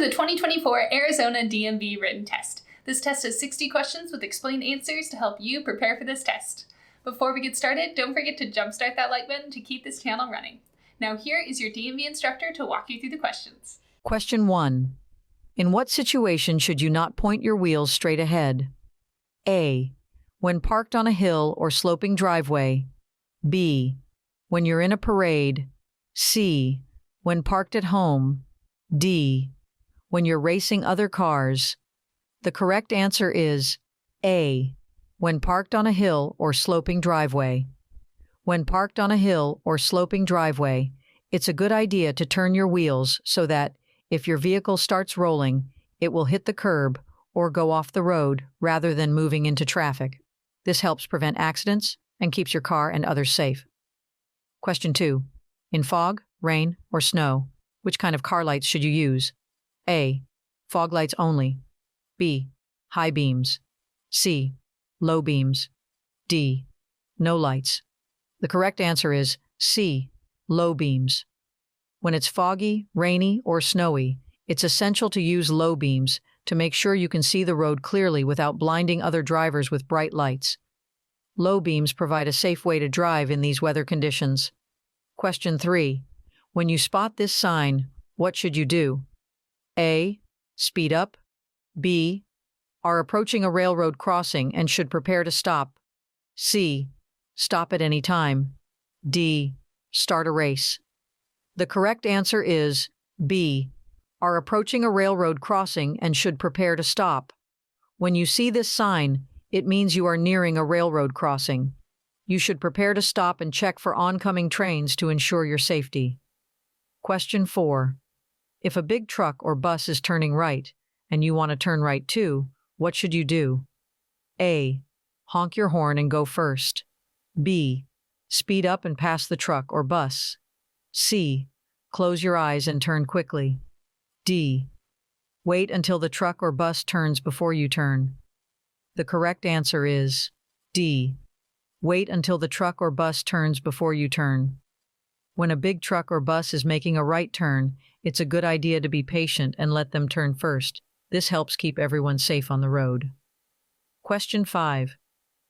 the 2024 Arizona DMV written test. This test has 60 questions with explained answers to help you prepare for this test. Before we get started, don't forget to jumpstart that like button to keep this channel running. Now here is your DMV instructor to walk you through the questions. Question 1. In what situation should you not point your wheels straight ahead? A. When parked on a hill or sloping driveway. B. When you're in a parade. C. When parked at home. D. When you're racing other cars. The correct answer is A. When parked on a hill or sloping driveway. When parked on a hill or sloping driveway, it's a good idea to turn your wheels so that, if your vehicle starts rolling, it will hit the curb or go off the road rather than moving into traffic. This helps prevent accidents and keeps your car and others safe. Question 2. In fog, rain, or snow, which kind of car lights should you use? A. Fog lights only. B. High beams. C. Low beams. D. No lights. The correct answer is C. Low beams. When it's foggy, rainy, or snowy, it's essential to use low beams to make sure you can see the road clearly without blinding other drivers with bright lights. Low beams provide a safe way to drive in these weather conditions. Question 3. When you spot this sign, what should you do? A. Speed up. B. Are approaching a railroad crossing and should prepare to stop. C. Stop at any time. D. Start a race. The correct answer is B. Are approaching a railroad crossing and should prepare to stop. When you see this sign, it means you are nearing a railroad crossing. You should prepare to stop and check for oncoming trains to ensure your safety. Question 4. If a big truck or bus is turning right, and you want to turn right too, what should you do? A. Honk your horn and go first. B. Speed up and pass the truck or bus. C. Close your eyes and turn quickly. D. Wait until the truck or bus turns before you turn. The correct answer is D. Wait until the truck or bus turns before you turn. When a big truck or bus is making a right turn, it's a good idea to be patient and let them turn first. This helps keep everyone safe on the road. Question 5.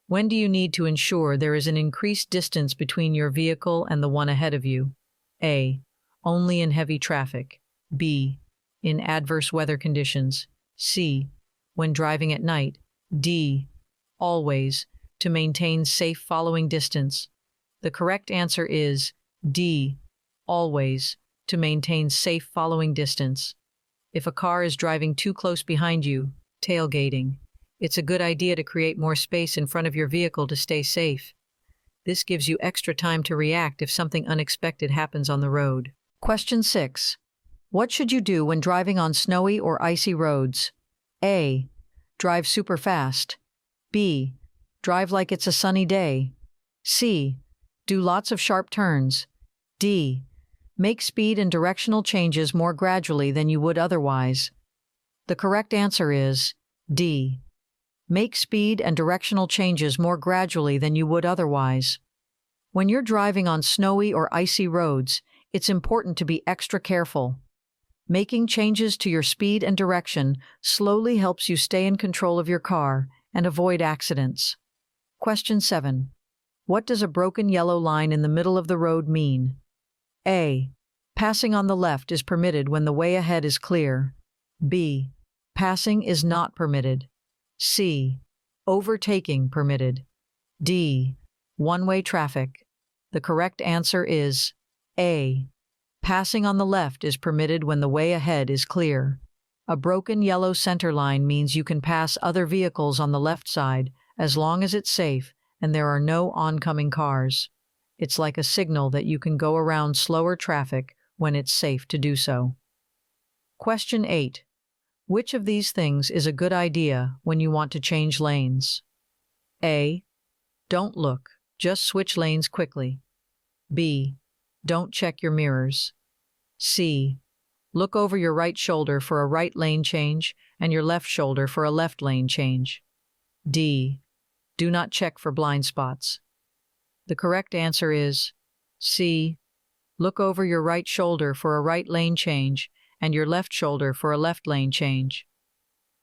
When do you need to ensure there is an increased distance between your vehicle and the one ahead of you? A. Only in heavy traffic. B. In adverse weather conditions. C. When driving at night. D. Always, to maintain safe following distance. The correct answer is D. Always, to maintain safe following distance. If a car is driving too close behind you, tailgating, it's a good idea to create more space in front of your vehicle to stay safe. This gives you extra time to react if something unexpected happens on the road. Question 6. What should you do when driving on snowy or icy roads? A. Drive super fast. B. Drive like it's a sunny day. C. Do lots of sharp turns. D. Make speed and directional changes more gradually than you would otherwise. The correct answer is D. Make speed and directional changes more gradually than you would otherwise. When you're driving on snowy or icy roads, it's important to be extra careful. Making changes to your speed and direction slowly helps you stay in control of your car and avoid accidents. Question 7. What does a broken yellow line in the middle of the road mean? A. Passing on the left is permitted when the way ahead is clear. B. Passing is not permitted. C. Overtaking permitted. D. One-way traffic. The correct answer is A. Passing on the left is permitted when the way ahead is clear. A broken yellow center line means you can pass other vehicles on the left side as long as it's safe and there are no oncoming cars. It's like a signal that you can go around slower traffic when it's safe to do so. Question 8. Which of these things is a good idea when you want to change lanes? A. Don't look, just switch lanes quickly. B. Don't check your mirrors. C. Look over your right shoulder for a right lane change and your left shoulder for a left lane change. D. Do not check for blind spots. The correct answer is C. Look over your right shoulder for a right lane change and your left shoulder for a left lane change.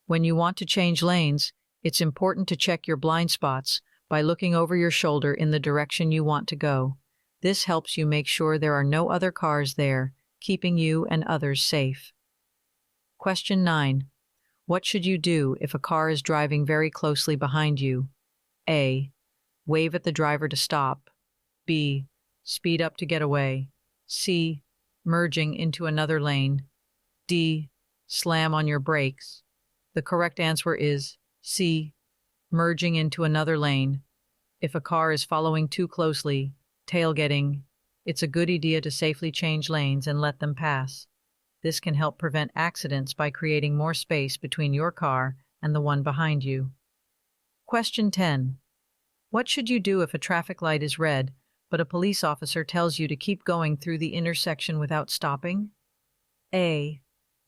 When you want to change lanes, it's important to check your blind spots by looking over your shoulder in the direction you want to go. This helps you make sure there are no other cars there, keeping you and others safe. Question 9. What should you do if a car is driving very closely behind you? A. Wave at the driver to stop. B. Speed up to get away. C. Merging into another lane. D. Slam on your brakes. The correct answer is C. Merging into another lane. If a car is following too closely, tailgating, it's a good idea to safely change lanes and let them pass. This can help prevent accidents by creating more space between your car and the one behind you. Question 10. What should you do if a traffic light is red, but a police officer tells you to keep going through the intersection without stopping? A.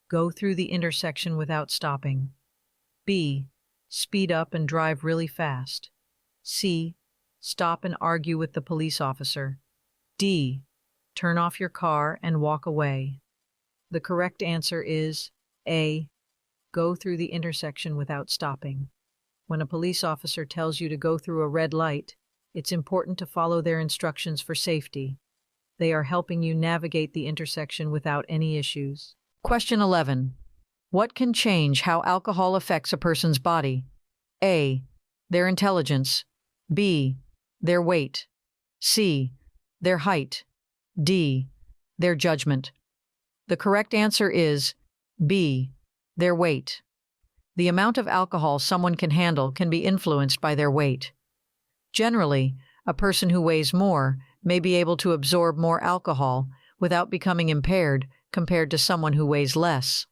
Go through the intersection without stopping. B. Speed up and drive really fast. C. Stop and argue with the police officer. D. Turn off your car and walk away. The correct answer is A. Go through the intersection without stopping. When a police officer tells you to go through a red light, it's important to follow their instructions for safety. They are helping you navigate the intersection without any issues. Question 11. What can change how alcohol affects a person's body? A. Their intelligence. B. Their weight. C. Their height. D. Their judgment. The correct answer is B. Their weight. The amount of alcohol someone can handle can be influenced by their weight. Generally, a person who weighs more may be able to absorb more alcohol without becoming impaired compared to someone who weighs less.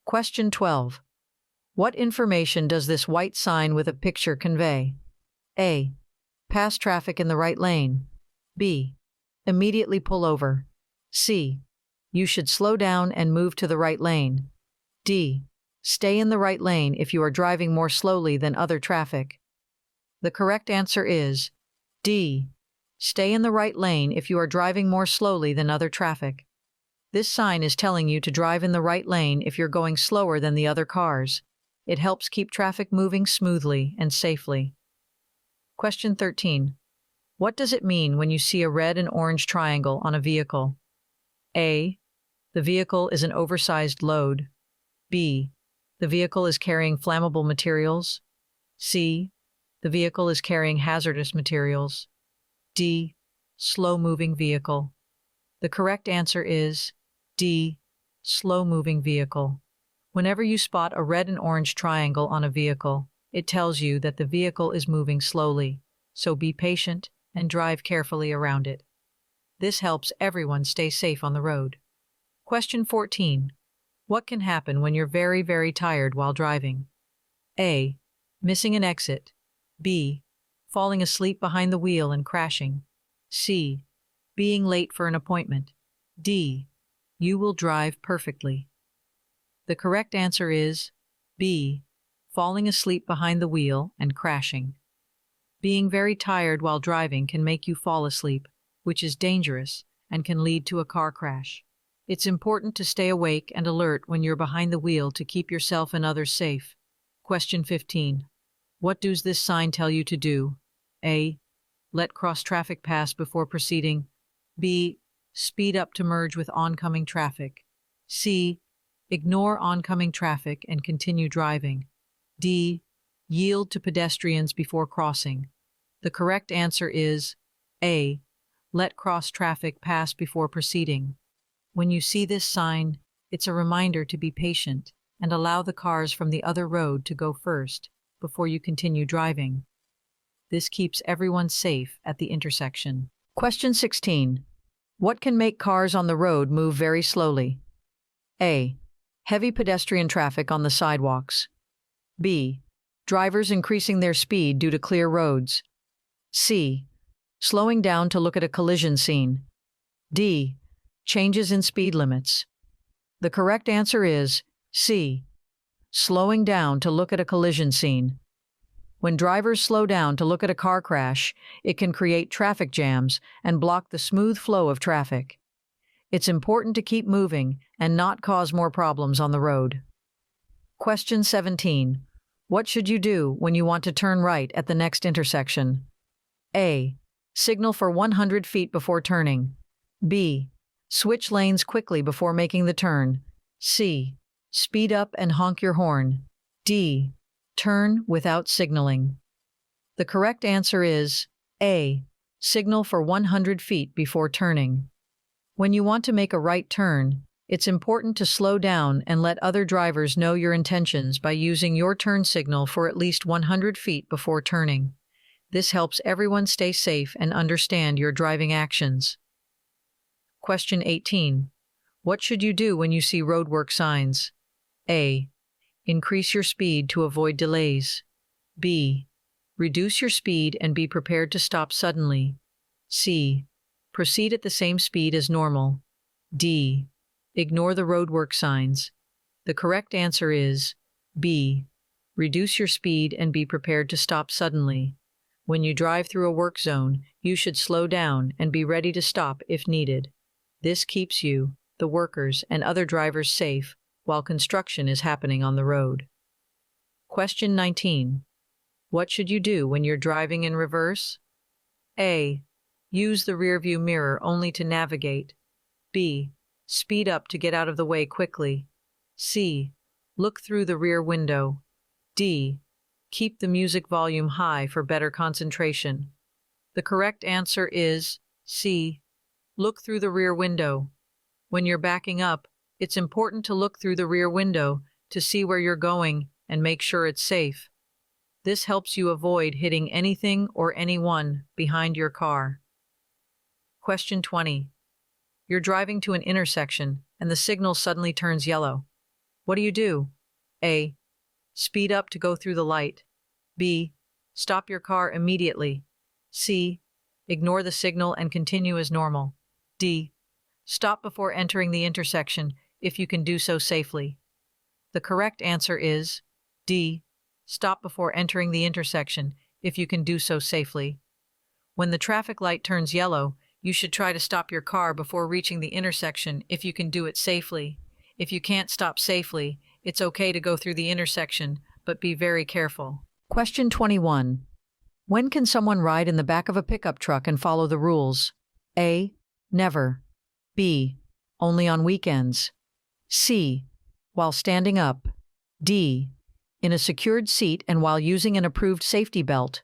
Question 12. What information does this white sign with a picture convey? A. Pass traffic in the right lane. B. Immediately pull over. C. You should slow down and move to the right lane. D. Stay in the right lane if you are driving more slowly than other traffic. The correct answer is D. Stay in the right lane if you are driving more slowly than other traffic. This sign is telling you to drive in the right lane if you're going slower than the other cars. It helps keep traffic moving smoothly and safely. Question 13. What does it mean when you see a red and orange triangle on a vehicle? A. The vehicle is an oversized load. B. The vehicle is carrying flammable materials. C. The vehicle is carrying hazardous materials. D. Slow-moving vehicle. The correct answer is D. Slow-moving vehicle. Whenever you spot a red and orange triangle on a vehicle, it tells you that the vehicle is moving slowly, so be patient and drive carefully around it. This helps everyone stay safe on the road. Question 14. What can happen when you're very, very tired while driving? A. Missing an exit. B. Falling asleep behind the wheel and crashing. C. Being late for an appointment. D. You will drive perfectly. The correct answer is B. Falling asleep behind the wheel and crashing. Being very tired while driving can make you fall asleep, which is dangerous and can lead to a car crash. It's important to stay awake and alert when you're behind the wheel to keep yourself and others safe. Question 15. What does this sign tell you to do? A. Let cross traffic pass before proceeding. B. Speed up to merge with oncoming traffic. C. Ignore oncoming traffic and continue driving. D. Yield to pedestrians before crossing. The correct answer is A. Let cross traffic pass before proceeding. When you see this sign, it's a reminder to be patient and allow the cars from the other road to go first before you continue driving. This keeps everyone safe at the intersection. Question 16. What can make cars on the road move very slowly? A. Heavy pedestrian traffic on the sidewalks. B. Drivers increasing their speed due to clear roads. C. Slowing down to look at a collision scene. D. Changes in speed limits. The correct answer is C. Slowing down to look at a collision scene. When drivers slow down to look at a car crash, it can create traffic jams and block the smooth flow of traffic. It's important to keep moving and not cause more problems on the road. Question 17. What should you do when you want to turn right at the next intersection? A. Signal for 100 feet before turning. B. Switch lanes quickly before making the turn. C. Speed up and honk your horn. D. Turn without signaling. The correct answer is A. Signal for 100 feet before turning. When you want to make a right turn, it's important to slow down and let other drivers know your intentions by using your turn signal for at least 100 feet before turning. This helps everyone stay safe and understand your driving actions. Question 18. What should you do when you see roadwork signs? A. Increase your speed to avoid delays. B. Reduce your speed and be prepared to stop suddenly. C. Proceed at the same speed as normal. D. Ignore the roadwork signs. The correct answer is B. Reduce your speed and be prepared to stop suddenly. When you drive through a work zone, you should slow down and be ready to stop if needed. This keeps you, the workers, and other drivers safe while construction is happening on the road. Question 19. What should you do when you're driving in reverse? A. Use the rearview mirror only to navigate. B. Speed up to get out of the way quickly. C. Look through the rear window. D. Keep the music volume high for better concentration. The correct answer is C. Look through the rear window. When you're backing up, it's important to look through the rear window to see where you're going and make sure it's safe. This helps you avoid hitting anything or anyone behind your car. Question 20. You're driving to an intersection and the signal suddenly turns yellow. What do? A. Speed up to go through the light. B. Stop your car immediately. C. Ignore the signal and continue as normal. D. Stop before entering the intersection if you can do so safely. The correct answer is D. Stop before entering the intersection if you can do so safely. When the traffic light turns yellow, you should try to stop your car before reaching the intersection if you can do it safely. If you can't stop safely, it's okay to go through the intersection, but be very careful. Question 21. When can someone ride in the back of a pickup truck and follow the rules? A. Never. B. Only on weekends. C. While standing up. D. In a secured seat and while using an approved safety belt.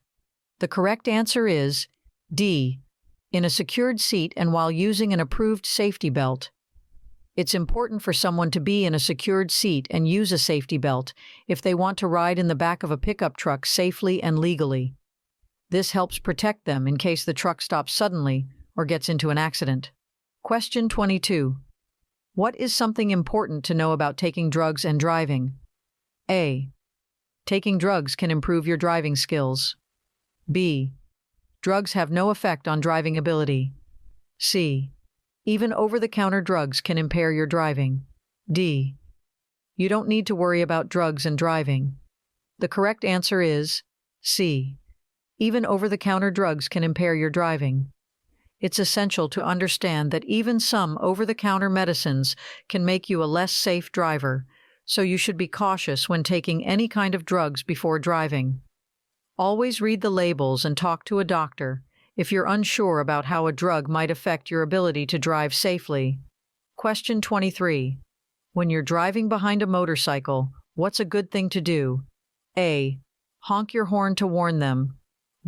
The correct answer is D. In a secured seat and while using an approved safety belt. It's important for someone to be in a secured seat and use a safety belt if they want to ride in the back of a pickup truck safely and legally. This helps protect them in case the truck stops suddenly or gets into an accident. Question 22. What is something important to know about taking drugs and driving? A. Taking drugs can improve your driving skills. B. Drugs have no effect on driving ability. C. Even over-the-counter drugs can impair your driving. D. You don't need to worry about drugs and driving. The correct answer is C. Even over-the-counter drugs can impair your driving. It's essential to understand that even some over-the-counter medicines can make you a less safe driver, so you should be cautious when taking any kind of drugs before driving. Always read the labels and talk to a doctor if you're unsure about how a drug might affect your ability to drive safely. Question 23. When you're driving behind a motorcycle, what's a good thing to do? A. Honk your horn to warn them.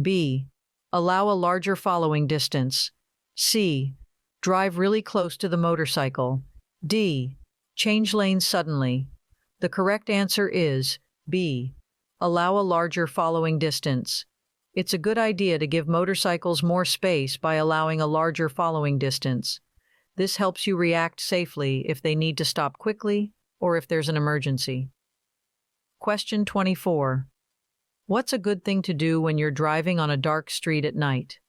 B. Allow a larger following distance. C. Drive really close to the motorcycle. D. Change lanes suddenly. The correct answer is B. Allow a larger following distance. It's a good idea to give motorcycles more space by allowing a larger following distance. This helps you react safely if they need to stop quickly or if there's an emergency. Question 24. What's a good thing to do when you're driving on a dark street at night?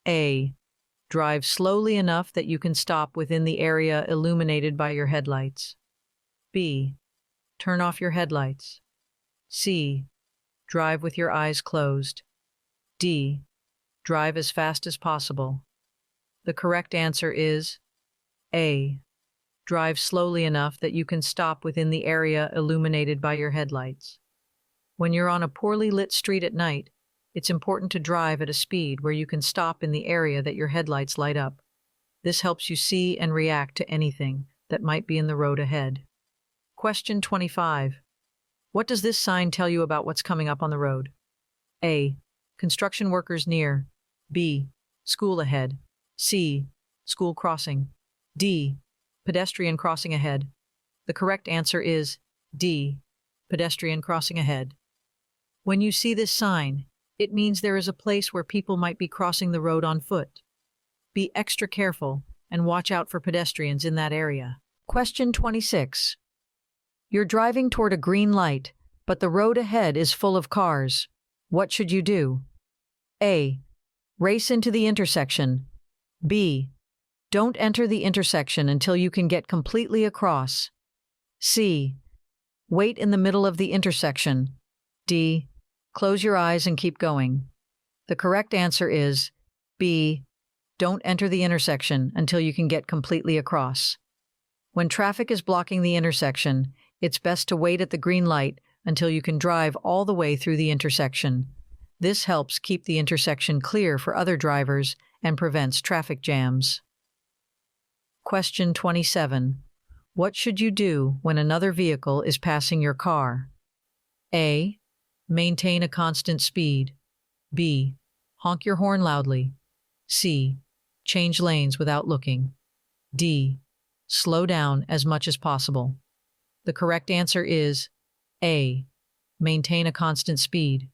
A. Drive slowly enough that you can stop within the area illuminated by your headlights. B. Turn off your headlights. C. Drive with your eyes closed. D. Drive as fast as possible. The correct answer is A. Drive slowly enough that you can stop within the area illuminated by your headlights. When you're on a poorly lit street at night, it's important to drive at a speed where you can stop in the area that your headlights light up. This helps you see and react to anything that might be in the road ahead. Question 25. What does this sign tell you about what's coming up on the road? A. Construction workers near. B. School ahead. C. School crossing. D. Pedestrian crossing ahead. The correct answer is D. Pedestrian crossing ahead. When you see this sign, it means there is a place where people might be crossing the road on foot. Be extra careful and watch out for pedestrians in that area. Question 26. You're driving toward a green light, but the road ahead is full of cars. What should you do? A. Race into the intersection. B. Don't enter the intersection until you can get completely across. C. Wait in the middle of the intersection. D. Close your eyes and keep going. The correct answer is B. Don't enter the intersection until you can get completely across. When traffic is blocking the intersection, it's best to wait at the green light until you can drive all the way through the intersection. This helps keep the intersection clear for other drivers and prevents traffic jams. Question 27. What should you do when another vehicle is passing your car? A. Maintain a constant speed. B. Honk your horn loudly. C. Change lanes without looking. D. Slow down as much as possible. The correct answer is A. Maintain a constant speed.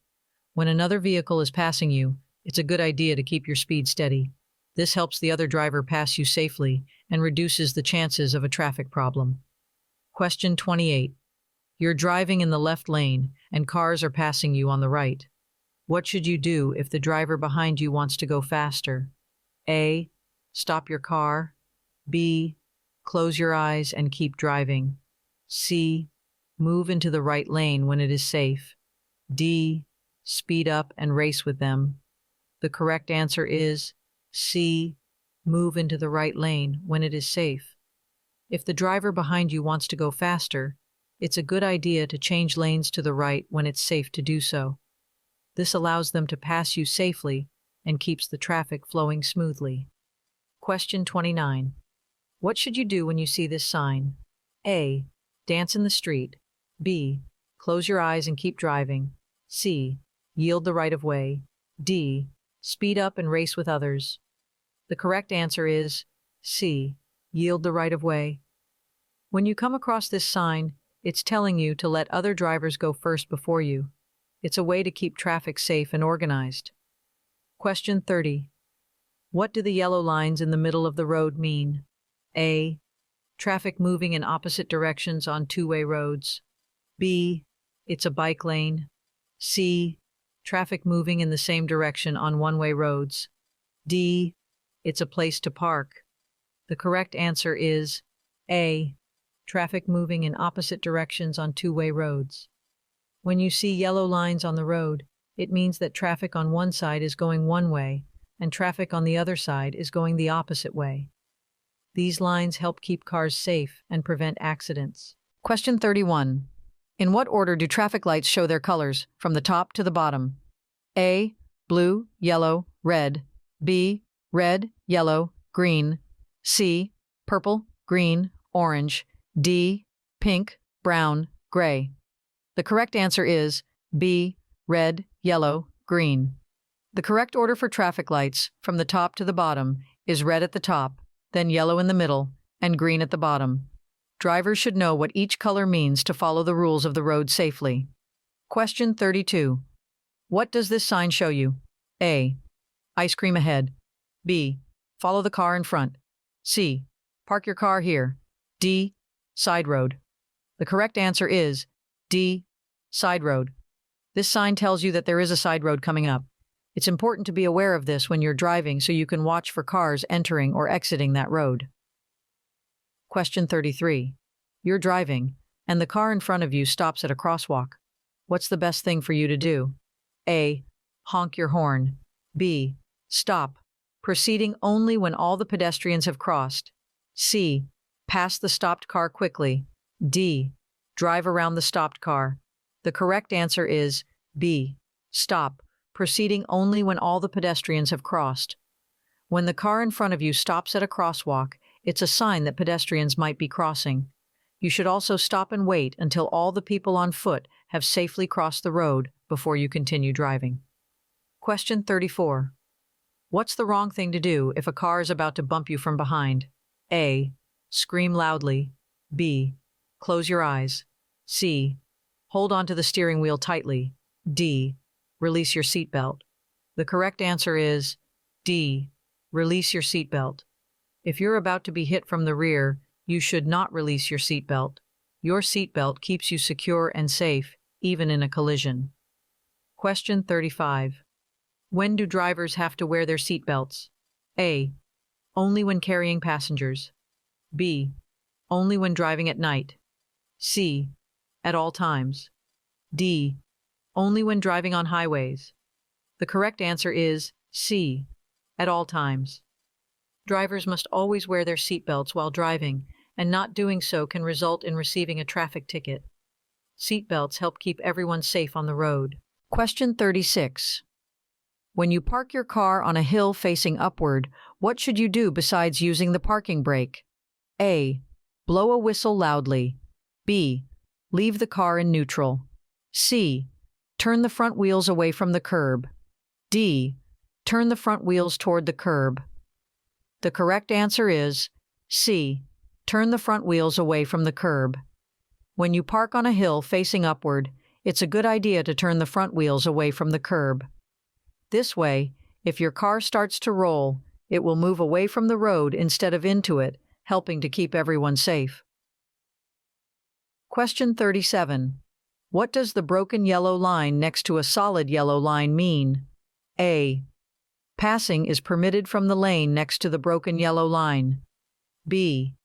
When another vehicle is passing you, it's a good idea to keep your speed steady. This helps the other driver pass you safely and reduces the chances of a traffic problem. Question 28. You're driving in the left lane and cars are passing you on the right. What should you do if the driver behind you wants to go faster? A. Stop your car. B. Close your eyes and keep driving. C. Move into the right lane when it is safe. D. Speed up and race with them. The correct answer is C. Move into the right lane when it is safe. If the driver behind you wants to go faster, it's a good idea to change lanes to the right when it's safe to do so. This allows them to pass you safely and keeps the traffic flowing smoothly. Question 29. What should you do when you see this sign? A. Dance in the street. B. Close your eyes and keep driving. C. Yield the right of way. D. Speed up and race with others. The correct answer is C. Yield the right of way. When you come across this sign, it's telling you to let other drivers go first before you. It's a way to keep traffic safe and organized. Question 30. What do the yellow lines in the middle of the road mean? A. Traffic moving in opposite directions on two-way roads. B. It's a bike lane. C. Traffic moving in the same direction on one-way roads. D. It's a place to park. The correct answer is A. Traffic moving in opposite directions on two-way roads. When you see yellow lines on the road, it means that traffic on one side is going one way and traffic on the other side is going the opposite way. These lines help keep cars safe and prevent accidents. Question 31. In what order do traffic lights show their colors, from the top to the bottom? A. Blue, yellow, red. B. Red, yellow, green. C. Purple, green, orange. D. Pink, brown, gray. The correct answer is B. Red, yellow, green. The correct order for traffic lights, from the top to the bottom, is red at the top, then yellow in the middle, and green at the bottom. Drivers should know what each color means to follow the rules of the road safely. Question 32. What does this sign show you? A. Ice cream ahead. B. Follow the car in front. C. Park your car here. D. Side road. The correct answer is D. Side road. This sign tells you that there is a side road coming up. It's important to be aware of this when you're driving so you can watch for cars entering or exiting that road. Question 33. You're driving, and the car in front of you stops at a crosswalk. What's the best thing for you to do? A. Honk your horn. B. Stop, proceeding only when all the pedestrians have crossed. C. Pass the stopped car quickly. D. Drive around the stopped car. The correct answer is B. Stop, proceeding only when all the pedestrians have crossed. When the car in front of you stops at a crosswalk, it's a sign that pedestrians might be crossing. You should also stop and wait until all the people on foot have safely crossed the road before you continue driving. Question 34. What's the wrong thing to do if a car is about to bump you from behind? A. Scream loudly. B. Close your eyes. C. Hold onto the steering wheel tightly. D. Release your seatbelt. The correct answer is D. Release your seatbelt. If you're about to be hit from the rear, you should not release your seatbelt. Your seatbelt keeps you secure and safe, even in a collision. Question 35. When do drivers have to wear their seatbelts? A. Only when carrying passengers. B. Only when driving at night. C. At all times. D. Only when driving on highways. The correct answer is C. At all times. Drivers must always wear their seatbelts while driving, and not doing so can result in receiving a traffic ticket. Seatbelts help keep everyone safe on the road. Question 36. When you park your car on a hill facing upward, what should you do besides using the parking brake? A. Blow a whistle loudly. B. Leave the car in neutral. C. Turn the front wheels away from the curb. D. Turn the front wheels toward the curb. The correct answer is C. Turn the front wheels away from the curb. When you park on a hill facing upward, it's a good idea to turn the front wheels away from the curb. This way, if your car starts to roll, it will move away from the road instead of into it, helping to keep everyone safe. Question 37. What does the broken yellow line next to a solid yellow line mean? A. Passing is permitted from the lane next to the broken yellow line. B.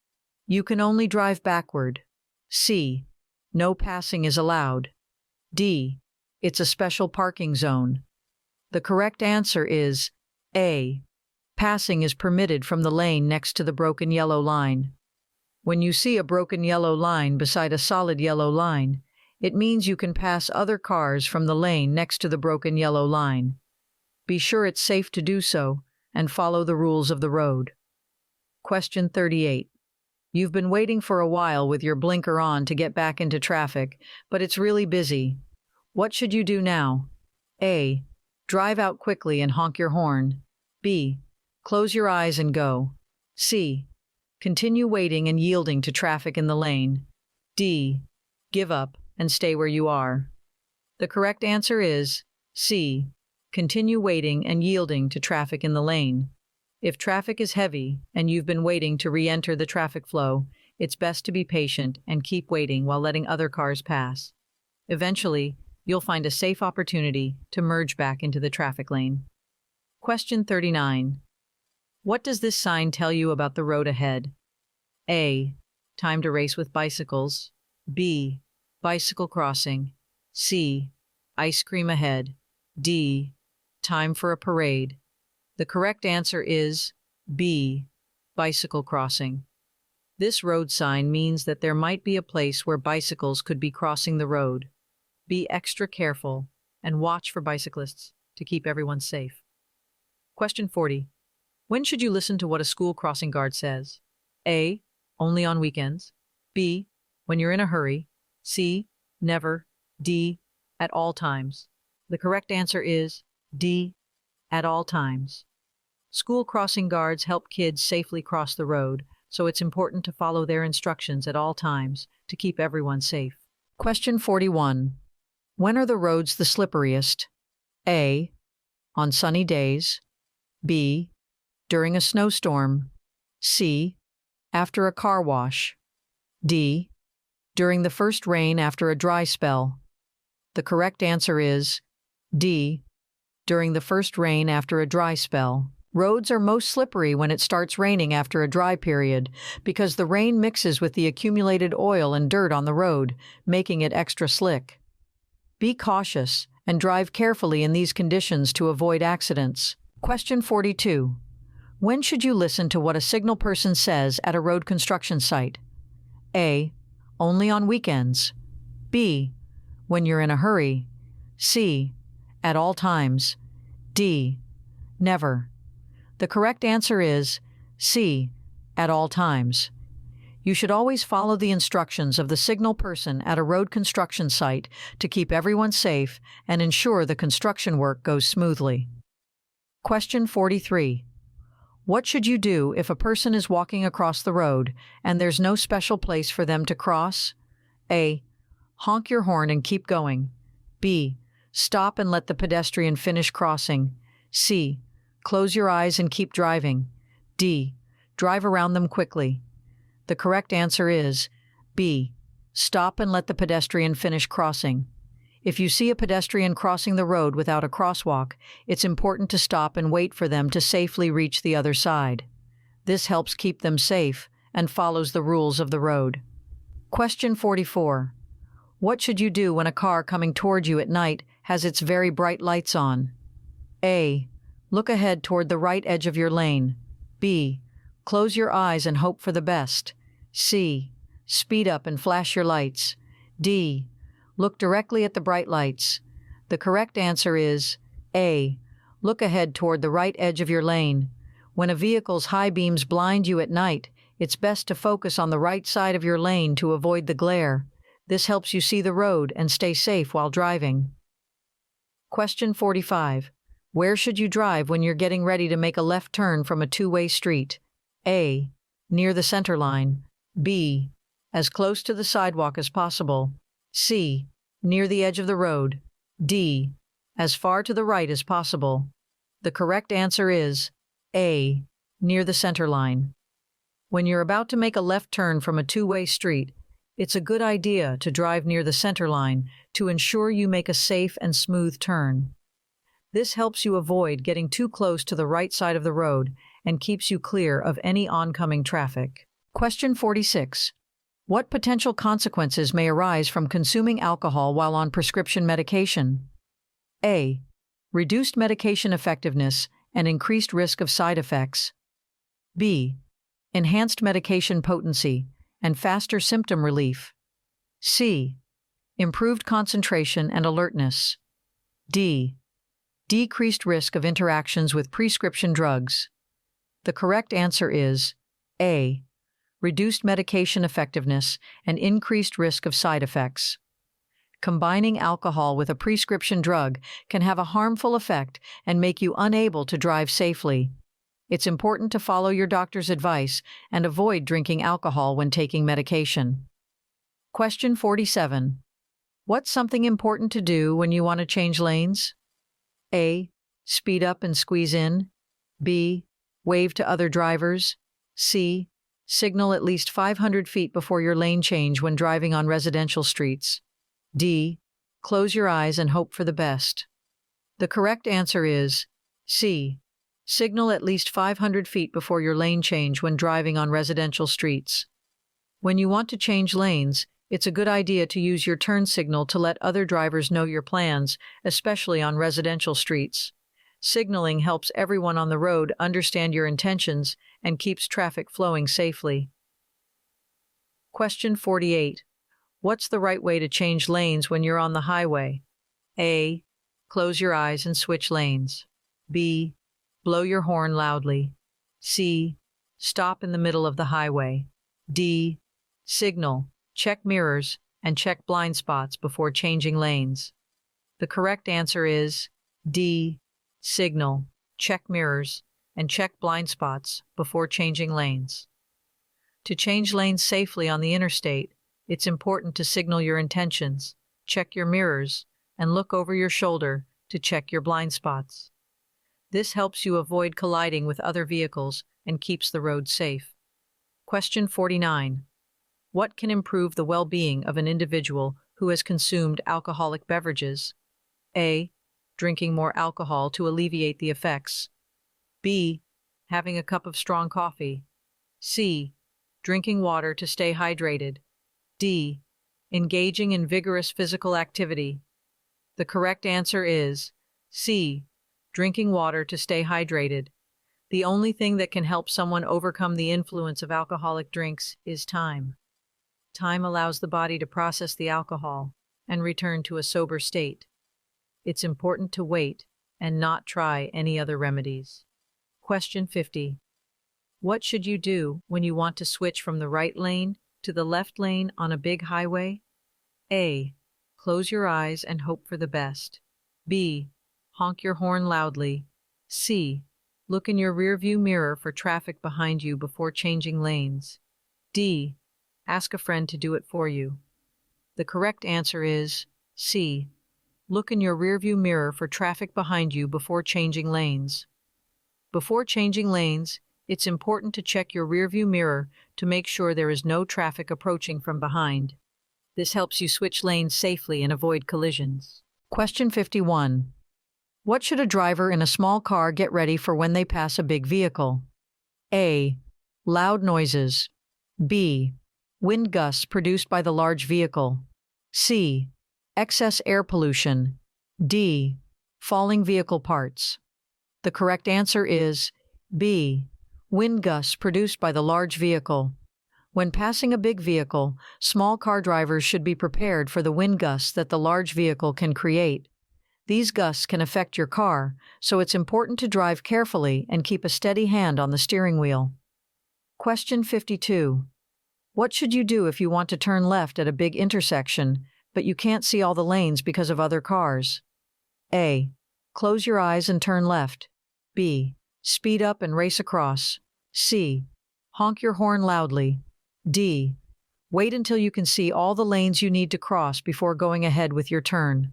You can only drive backward. C. No passing is allowed. D. It's a special parking zone. The correct answer is A. Passing is permitted from the lane next to the broken yellow line. When you see a broken yellow line beside a solid yellow line, it means you can pass other cars from the lane next to the broken yellow line. Be sure it's safe to do so and follow the rules of the road. Question 38. You've been waiting for a while with your blinker on to get back into traffic, but it's really busy. What should you do now? A. Drive out quickly and honk your horn. B. Close your eyes and go. C. Continue waiting and yielding to traffic in the lane. D. Give up and stay where you are. The correct answer is C. Continue waiting and yielding to traffic in the lane. If traffic is heavy and you've been waiting to re-enter the traffic flow, it's best to be patient and keep waiting while letting other cars pass. Eventually, you'll find a safe opportunity to merge back into the traffic lane. Question 39. What does this sign tell you about the road ahead? A. Time to race with bicycles. B. Bicycle crossing. C. Ice cream ahead. D. Time for a parade. The correct answer is B. Bicycle crossing. This road sign means that there might be a place where bicycles could be crossing the road. Be extra careful and watch for bicyclists to keep everyone safe. Question 40. When should you listen to what a school crossing guard says? A. Only on weekends. B. When you're in a hurry. C. Never. D. At all times. The correct answer is D. At all times. School crossing guards help kids safely cross the road, so it's important to follow their instructions at all times to keep everyone safe. Question 41. When are the roads the slipperiest? A. On sunny days. B. During a snowstorm. C. After a car wash. D. During the first rain after a dry spell. The correct answer is D. During the first rain after a dry spell. Roads are most slippery when it starts raining after a dry period because the rain mixes with the accumulated oil and dirt on the road, making it extra slick. Be cautious and drive carefully in these conditions to avoid accidents. Question 42. When should you listen to what a signal person says at a road construction site? A. Only on weekends. B. When you're in a hurry. C. At all times. D. Never. The correct answer is C. At all times. You should always follow the instructions of the signal person at a road construction site to keep everyone safe and ensure the construction work goes smoothly. Question 43. What should you do if a person is walking across the road and there's no special place for them to cross? A. Honk your horn and keep going. B. Stop and let the pedestrian finish crossing. C. Close your eyes and keep driving. D. Drive around them quickly. The correct answer is B. Stop and let the pedestrian finish crossing. If you see a pedestrian crossing the road without a crosswalk, it's important to stop and wait for them to safely reach the other side. This helps keep them safe and follows the rules of the road. Question 44. What should you do when a car coming toward you at night has its very bright lights on? A. Look ahead toward the right edge of your lane. B. Close your eyes and hope for the best. C. Speed up and flash your lights. D. Look directly at the bright lights. The correct answer is A. Look ahead toward the right edge of your lane. When a vehicle's high beams blind you at night, it's best to focus on the right side of your lane to avoid the glare. This helps you see the road and stay safe while driving. Question 45. Where should you drive when you're getting ready to make a left turn from a two-way street? A. Near the center line. B. As close to the sidewalk as possible. C. Near the edge of the road. D. As far to the right as possible. The correct answer is A. Near the center line. When you're about to make a left turn from a two-way street, it's a good idea to drive near the center line to ensure you make a safe and smooth turn. This helps you avoid getting too close to the right side of the road and keeps you clear of any oncoming traffic. Question 46. What potential consequences may arise from consuming alcohol while on prescription medication? A. Reduced medication effectiveness and increased risk of side effects. B. Enhanced medication potency and faster symptom relief. C. Improved concentration and alertness. D. Decreased risk of interactions with prescription drugs. The correct answer is A. Reduced medication effectiveness and increased risk of side effects. Combining alcohol with a prescription drug can have a harmful effect and make you unable to drive safely. It's important to follow your doctor's advice and avoid drinking alcohol when taking medication. Question 47. What's something important to do when you want to change lanes? A. Speed up and squeeze in. B. Wave to other drivers. C. Signal at least 500 feet before your lane change when driving on residential streets. D. Close your eyes and hope for the best. The correct answer is C. Signal at least 500 feet before your lane change when driving on residential streets. When you want to change lanes, it's a good idea to use your turn signal to let other drivers know your plans, especially on residential streets. Signaling helps everyone on the road understand your intentions and keeps traffic flowing safely. Question 48. What's the right way to change lanes when you're on the highway? A. Close your eyes and switch lanes. B. Blow your horn loudly. C. Stop in the middle of the highway. D. Signal, check mirrors, and check blind spots before changing lanes. The correct answer is D. Signal, check mirrors, and check blind spots before changing lanes. To change lanes safely on the interstate, it's important to signal your intentions, check your mirrors, and look over your shoulder to check your blind spots. This helps you avoid colliding with other vehicles and keeps the road safe. Question 49. What can improve the well-being of an individual who has consumed alcoholic beverages? A. Drinking more alcohol to alleviate the effects. B. Having a cup of strong coffee. C. Drinking water to stay hydrated. D. Engaging in vigorous physical activity. The correct answer is C. Drinking water to stay hydrated. The only thing that can help someone overcome the influence of alcoholic drinks is time. Time allows the body to process the alcohol and return to a sober state. It's important to wait and not try any other remedies. Question 50. What should you do when you want to switch from the right lane to the left lane on a big highway? A. Close your eyes and hope for the best. B. Honk your horn loudly. C. Look in your rearview mirror for traffic behind you before changing lanes. D. Ask a friend to do it for you. The correct answer is C. Look in your rearview mirror for traffic behind you before changing lanes. Before changing lanes, it's important to check your rearview mirror to make sure there is no traffic approaching from behind. This helps you switch lanes safely and avoid collisions. Question 51. What should a driver in a small car get ready for when they pass a big vehicle? A. Loud noises. B. Wind gusts produced by the large vehicle. C. Excess air pollution. D. Falling vehicle parts. The correct answer is B. Wind gusts produced by the large vehicle. When passing a big vehicle, small car drivers should be prepared for the wind gusts that the large vehicle can create. These gusts can affect your car, so it's important to drive carefully and keep a steady hand on the steering wheel. Question 52. What should you do if you want to turn left at a big intersection, but you can't see all the lanes because of other cars? A. Close your eyes and turn left. B. Speed up and race across. C. Honk your horn loudly. D. Wait until you can see all the lanes you need to cross before going ahead with your turn.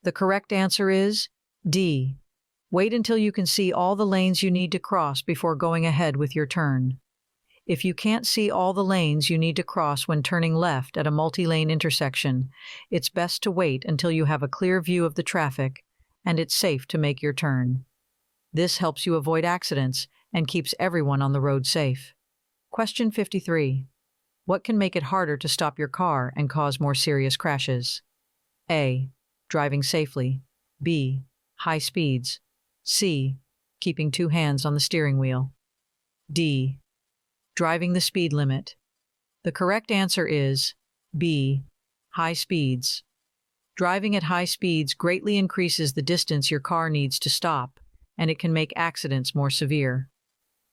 The correct answer is D. Wait until you can see all the lanes you need to cross before going ahead with your turn. If you can't see all the lanes you need to cross when turning left at a multi-lane intersection, it's best to wait until you have a clear view of the traffic and it's safe to make your turn. This helps you avoid accidents and keeps everyone on the road safe. Question 53. What can make it harder to stop your car and cause more serious crashes? A. Driving safely. B. High speeds. C. Keeping two hands on the steering wheel. D. Driving the speed limit. The correct answer is B. High speeds. Driving at high speeds greatly increases the distance your car needs to stop, and it can make accidents more severe.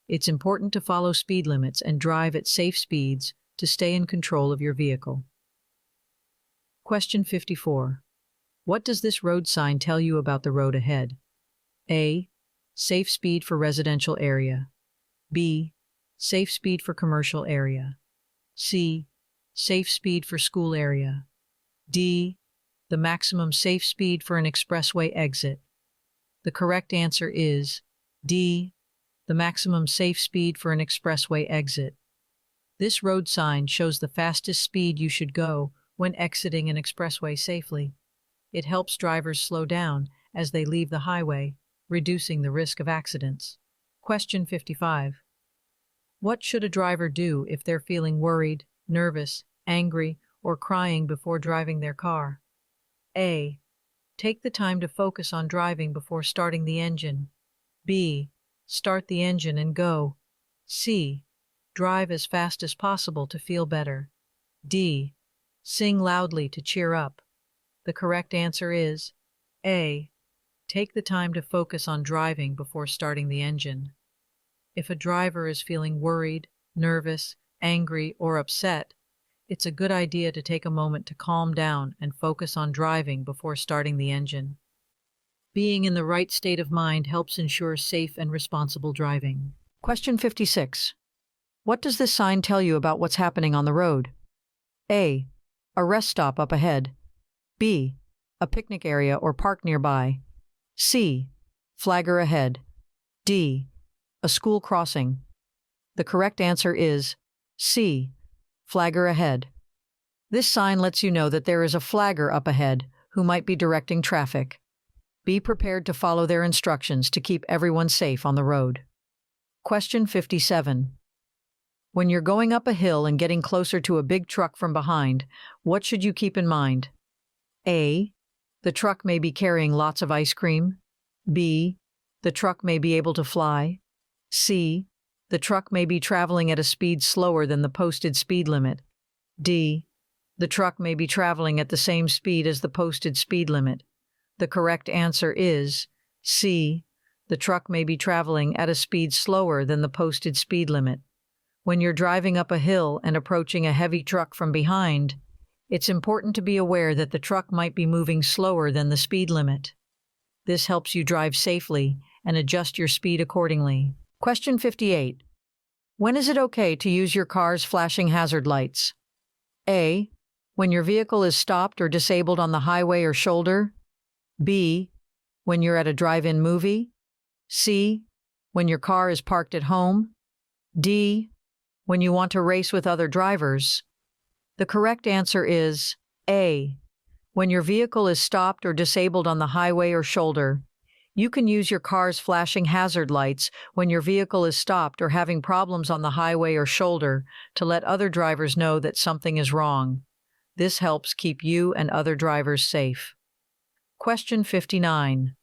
It's important to follow speed limits and drive at safe speeds to stay in control of your vehicle. Question 54. What does this road sign tell you about the road ahead? A. Safe speed for residential area. B. Safe speed for commercial area. C. Safe speed for school area. D. The maximum safe speed for an expressway exit. The correct answer is D. The maximum safe speed for an expressway exit. This road sign shows the fastest speed you should go when exiting an expressway safely. It helps drivers slow down as they leave the highway, reducing the risk of accidents. Question 55. What should a driver do if they're feeling worried, nervous, angry, or crying before driving their car? A. Take the time to focus on driving before starting the engine. B. Start the engine and go. C. Drive as fast as possible to feel better. D. Sing loudly to cheer up. The correct answer is A. Take the time to focus on driving before starting the engine. If a driver is feeling worried, nervous, angry, or upset, it's a good idea to take a moment to calm down and focus on driving before starting the engine. Being in the right state of mind helps ensure safe and responsible driving. Question 56. What does this sign tell you about what's happening on the road? A. A rest stop up ahead. B. A picnic area or park nearby. C. Flagger ahead. D. A school crossing. The correct answer is C. Flagger ahead. This sign lets you know that there is a flagger up ahead who might be directing traffic. Be prepared to follow their instructions to keep everyone safe on the road. Question 57. When you're going up a hill and getting closer to a big truck from behind, what should you keep in mind? A. The truck may be carrying lots of ice cream. B. The truck may be able to fly. C. The truck may be traveling at a speed slower than the posted speed limit. D. The truck may be traveling at the same speed as the posted speed limit. The correct answer is C. The truck may be traveling at a speed slower than the posted speed limit. When you're driving up a hill and approaching a heavy truck from behind, it's important to be aware that the truck might be moving slower than the speed limit. This helps you drive safely and adjust your speed accordingly. Question 58. When is it okay to use your car's flashing hazard lights? A. When your vehicle is stopped or disabled on the highway or shoulder. B. When you're at a drive-in movie. C. When your car is parked at home. D. When you want to race with other drivers. The correct answer is A. When your vehicle is stopped or disabled on the highway or shoulder. You can use your car's flashing hazard lights when your vehicle is stopped or having problems on the highway or shoulder to let other drivers know that something is wrong. This helps keep you and other drivers safe. Question 59.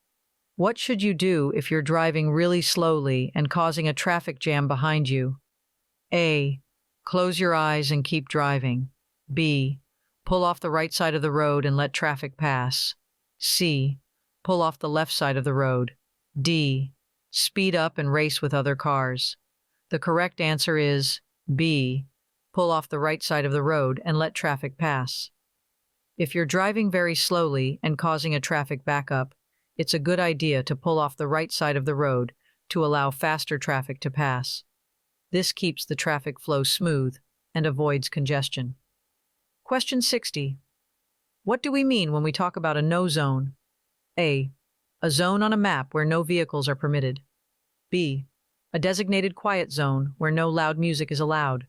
What should you do if you're driving really slowly and causing a traffic jam behind you? A. Close your eyes and keep driving. B. Pull off the right side of the road and let traffic pass. C. Pull off the left side of the road. D. Speed up and race with other cars. The correct answer is B. Pull off the right side of the road and let traffic pass. If you're driving very slowly and causing a traffic backup, it's a good idea to pull off the right side of the road to allow faster traffic to pass. This keeps the traffic flow smooth and avoids congestion. Question 60. What do we mean when we talk about a no zone? A. A zone on a map where no vehicles are permitted. B. A designated quiet zone where no loud music is allowed.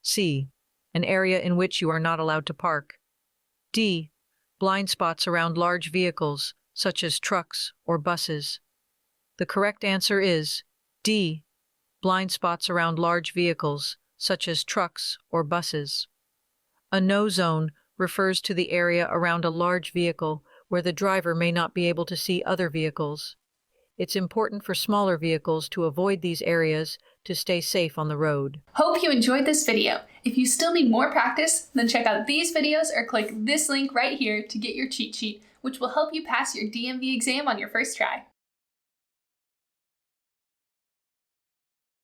C. An area in which you are not allowed to park. D. Blind spots around large vehicles, such as trucks or buses. The correct answer is D. Blind spots around large vehicles, such as trucks or buses. A no zone refers to the area around a large vehicle where the driver may not be able to see other vehicles. It's important for smaller vehicles to avoid these areas to stay safe on the road. Hope you enjoyed this video. If you still need more practice, then check out these videos or click this link right here to get your cheat sheet, which will help you pass your DMV exam on your first try.